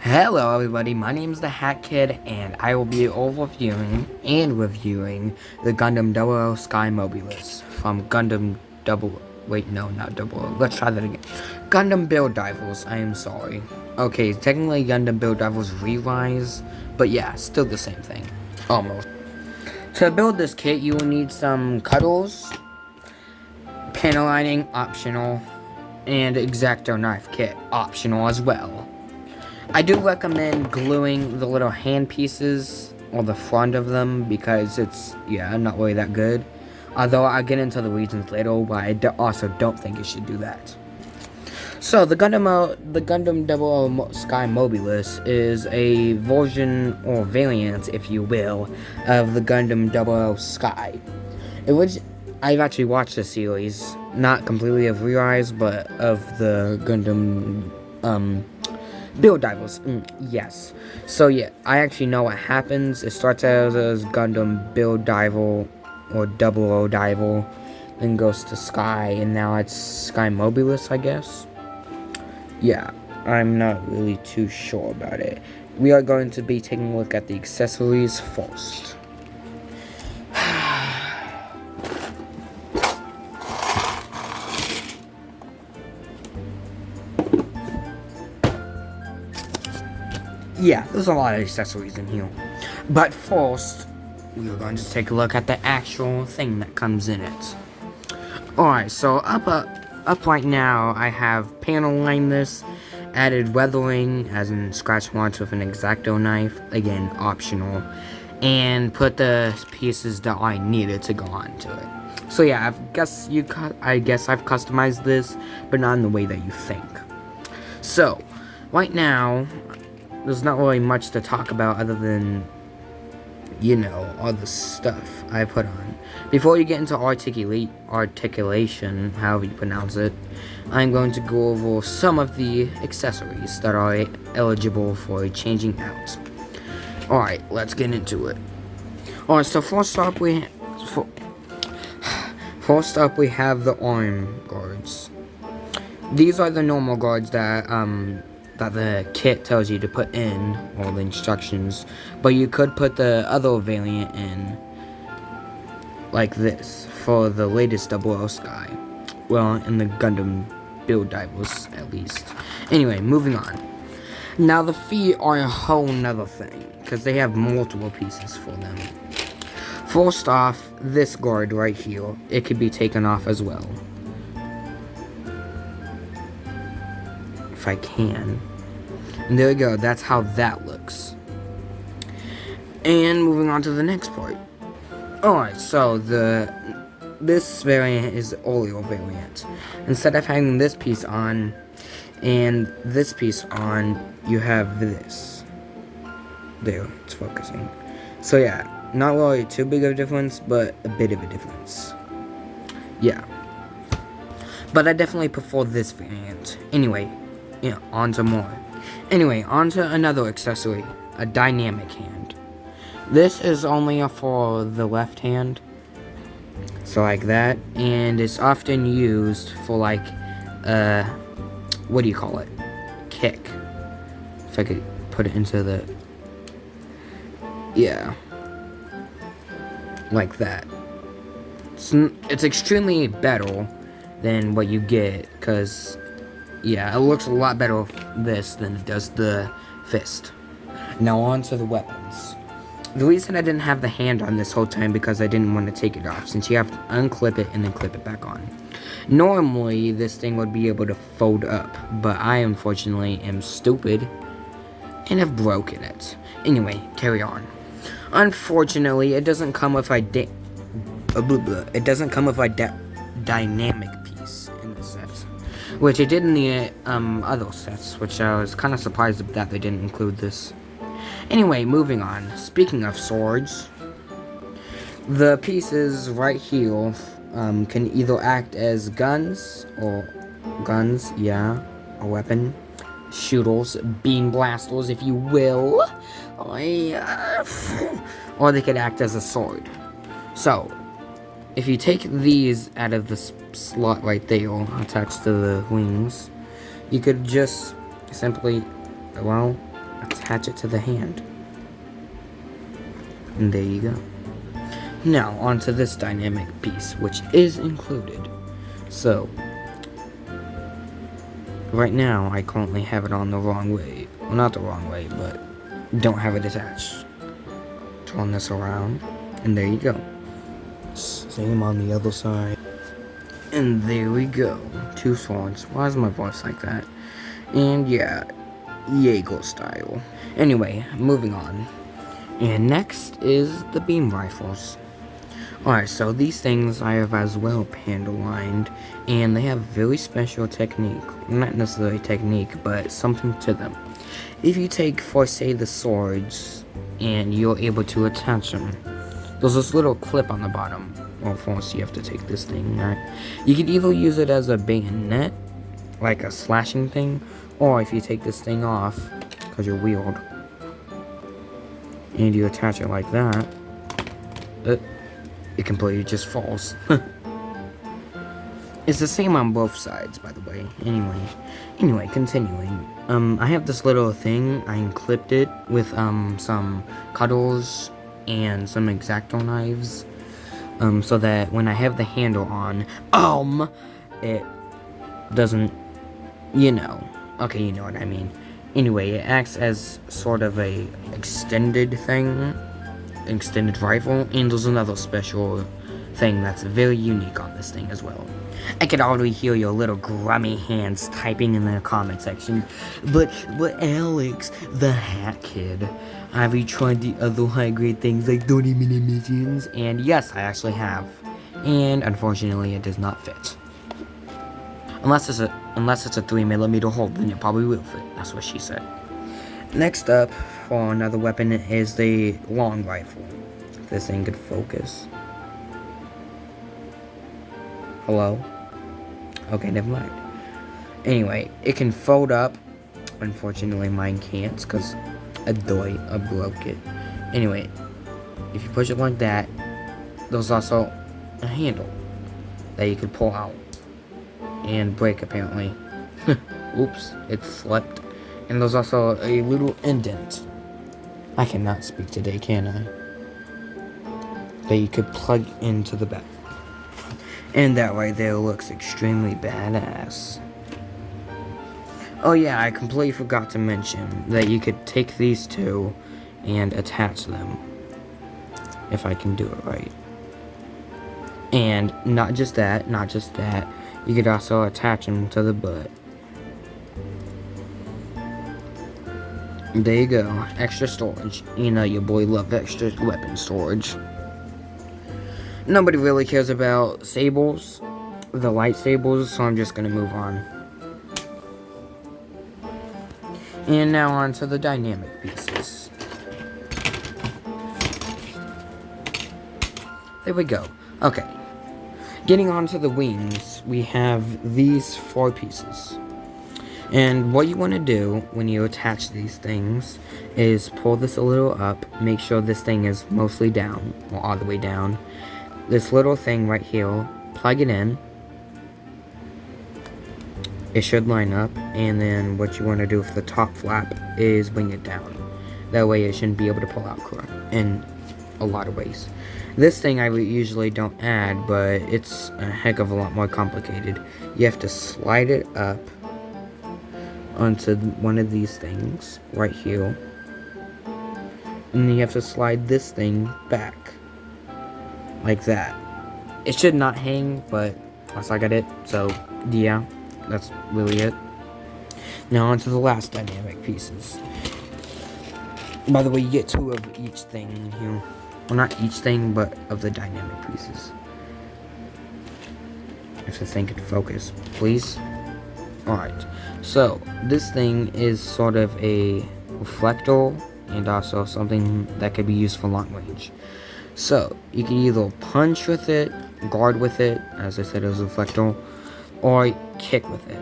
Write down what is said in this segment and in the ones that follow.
Hello everybody, my name is the Hat Kid, and I will be overviewing and reviewing the Gundam 00 Sky Mobilus from Gundam Double... Wait, no, not 00. Let's try that again. Gundam Build Rivals, I am sorry. Okay, technically Gundam Build Rivals Re-Rise, but yeah, still the same thing. Almost. To build this kit, you will need some cuddles, panel lining, optional, and X-Acto knife kit, optional as well. I do recommend gluing the little hand pieces or the front of them because it's, not really that good. Although I'll get into the reasons later, but I also don't think you should do that. So the Gundam 00 Sky Mobilus is a version or variant, if you will, of the Gundam 00 Sky. I've actually watched the series, not completely of Re-Rise, but of the Gundam Build Rivals, yes. So yeah, I actually know what happens. It starts out as Gundam Build Rival or 00 Rival, then goes to Sky, and now it's Sky Mobilus, I guess. Yeah, I'm not really too sure about it. We are going to be taking a look at the accessories first. Yeah, there's a lot of accessories in here. But first, we are going to take a look at the actual thing that comes in it. Alright, so up right now, I have panel lined this, added weathering, as in scratch marks with an X-Acto knife, again, optional, and put the pieces that I needed to go onto it. So yeah, I guess I've customized this, but not in the way that you think. So, right now, there's not really much to talk about other than, all the stuff I put on. Before you get into articulation, however you pronounce it, I'm going to go over some of the accessories that are eligible for changing out. Alright, let's get into it. Alright, so first up we have the arm guards. These are the normal guards that the kit tells you to put in, or the instructions, but you could put the other variant in, like this, for the latest 00 Sky. Well, in the Gundam Build Rivals, at least. Anyway, moving on. Now, the feet are a whole nother thing, because they have multiple pieces for them. First off, this guard right here, it could be taken off as well. If I can. And there we go, that's how that looks. And moving on to the next part. Alright, so this variant is the Oreo variant. Instead of having this piece on and this piece on, you have this. There, it's focusing. So yeah, not really too big of a difference, but a bit of a difference. Yeah. But I definitely prefer this variant. Anyway, on to more. Anyway, onto another accessory, a dynamic hand. This is only for the left hand, so like that, and it's often used for like, what do you call it? Kick. If I could put it into the, like that. It's extremely better than what you get, because it looks a lot better with this than it does the fist. Now on to the weapons. The reason I didn't have the hand on this whole time because I didn't want to take it off, since you have to unclip it and then clip it back on. Normally, this thing would be able to fold up, but I unfortunately am stupid and have broken it. Anyway, carry on. Unfortunately, it doesn't come with a dynamic piece in the set, which it did in the other sets, which I was kind of surprised that they didn't include this. Anyway, moving on. Speaking of swords, the pieces right here can either act as guns, a weapon, shooters, beam blasters, if you will, or they could act as a sword. So, if you take these out of the slot right there, attached to the wings, you could just simply, attach it to the hand. And there you go. Now, onto this dynamic piece, which is included. So, right now, I currently have it on the wrong way. Well, not the wrong way, but don't have it attached. Turn this around, and there you go. Same on the other side. And there we go. 2 swords. Why is my voice like that? And yeah, Jaeger style. Anyway, moving on. And next is the beam rifles. Alright, so these things I have as well panda lined, and they have very special technique. Not necessarily technique, but something to them. If you take, for say, the swords, and you're able to attach them, there's this little clip on the bottom. Well, first you have to take this thing, right? You could either use it as a bayonet, like a slashing thing, or if you take this thing off, because you're weird, and you attach it like that, it completely just falls. It's the same on both sides, by the way. Anyway, continuing. I have this little thing. I clipped it with some cutters and some X-Acto knives, so that when I have the handle on, it doesn't, you know. Okay, you know what I mean. Anyway, it acts as sort of a extended thing, extended rifle, and there's another special thing that's very unique on this thing as well. I can already hear your little grummy hands typing in the comment section. But Alex, the Hat Kid, have you tried the other high-grade things like 30-minute missions? And yes, I actually have. And unfortunately, it does not fit. Unless it's a 3mm hole, then it probably will fit. That's what she said. Next up, for another weapon, is the long rifle. If this thing could focus. Hello? Okay, never mind. Anyway, it can fold up. Unfortunately, mine can't, because I broke it. Anyway, if you push it like that, there's also a handle that you could pull out and break, apparently. Oops, it slipped. And there's also a little indent. I cannot speak today, can I? That you could plug into the back. And that right there looks extremely badass. Oh yeah, I completely forgot to mention that you could take these two and attach them. If I can do it right. And not just that, you could also attach them to the butt. There you go, extra storage. You know your boy loves extra weapon storage. Nobody really cares about sables, the lightsabers, so I'm just gonna move on. And now on to the dynamic pieces. There we go. Okay. Getting on to the wings, we have these 4 pieces. And what you want to do when you attach these things is pull this a little up, make sure this thing is mostly down, or all the way down. This little thing right here, plug it in. It should line up, and then what you want to do with the top flap is bring it down. That way it shouldn't be able to pull out correct in a lot of ways. This thing I usually don't add, but it's a heck of a lot more complicated. You have to slide it up onto one of these things right here, and then you have to slide this thing back like that. It should not hang, but once I got it, so yeah, that's really it. Now onto the last dynamic pieces. By the way, you get 2 of each thing in here. Well, not each thing, but of the dynamic pieces. If the thing could focus, please. Alright, so this thing is sort of a reflector and also something that could be used for long range. So, you can either punch with it, guard with it, as I said it was a reflector, or kick with it.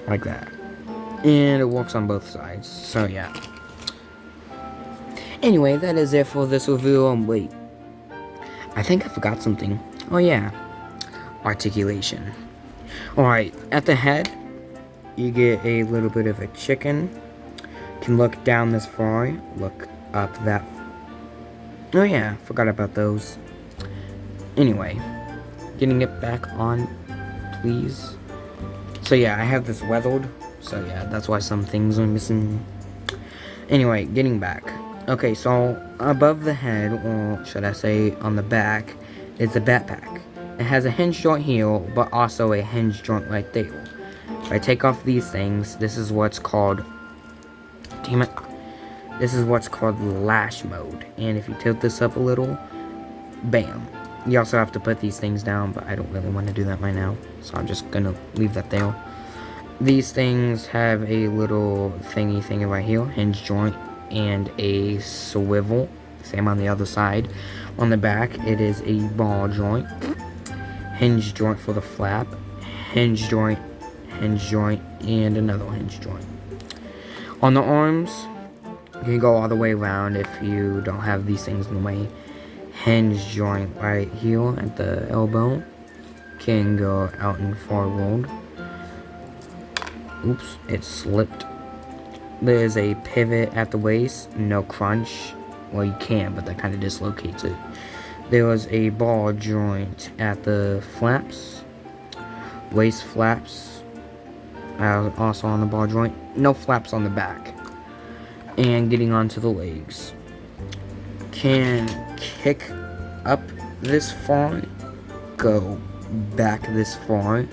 Like that. And it works on both sides, so yeah. Anyway, that is it for this review. Wait, I think I forgot something. Oh yeah, articulation. Alright, at the head, you get a little bit of a chicken. Can look down this far, look up that. Oh yeah, forgot about those. Anyway, getting it back on, please. So yeah, I have this weathered. So yeah, that's why some things are missing. Anyway, getting back. Okay, so above the head, or should I say on the back, is a backpack. It has a hinge joint here, but also a hinge joint right there. If I take off these things, this is what's called, damn it, this is what's called lash mode. And if you tilt this up a little, bam. You also have to put these things down, but I don't really want to do that right now, so I'm just gonna leave that there. These things have a little thingy right here, hinge joint, and a swivel. Same on the other side. On the back, it is a ball joint, hinge joint for the flap, hinge joint, and another hinge joint. On the arms, you can go all the way around if you don't have these things in the way. Hinge joint right here at the elbow, can go out and forward. Oops, it slipped. There's a pivot at the waist, no crunch. Well, you can, but that kind of dislocates it. There was a ball joint at the flaps, waist flaps, also on the ball joint. No flaps on the back. And getting onto the legs. Can kick up this far, go back this far,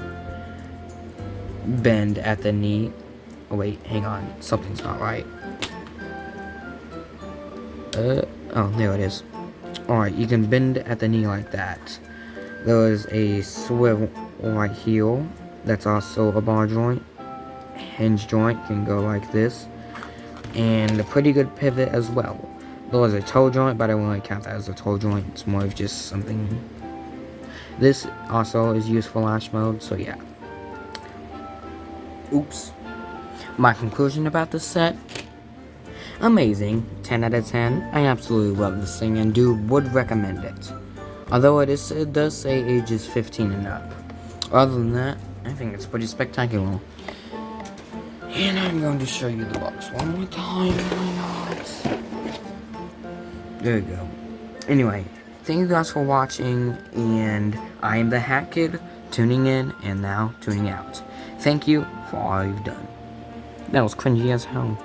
bend at the knee. Oh wait, hang on, something's not right. Oh, there it is. Alright, you can bend at the knee like that. There is a swivel right here, that's also a bar joint. Hinge joint can go like this. And a pretty good pivot as well. There is a toe joint, but I won't count that as a toe joint. It's more of just something. This also is used for lash mode, so yeah. Oops. My conclusion about this set: amazing, 10 out of 10. I absolutely love this thing and would recommend it. Although it does say ages 15 and up. Other than that, I think it's pretty spectacular. And I'm going to show you the box one more time. Why not? There you go. Anyway, thank you guys for watching, and I am the Hat Kid, tuning in and now tuning out. Thank you for all you've done. That was cringy as hell.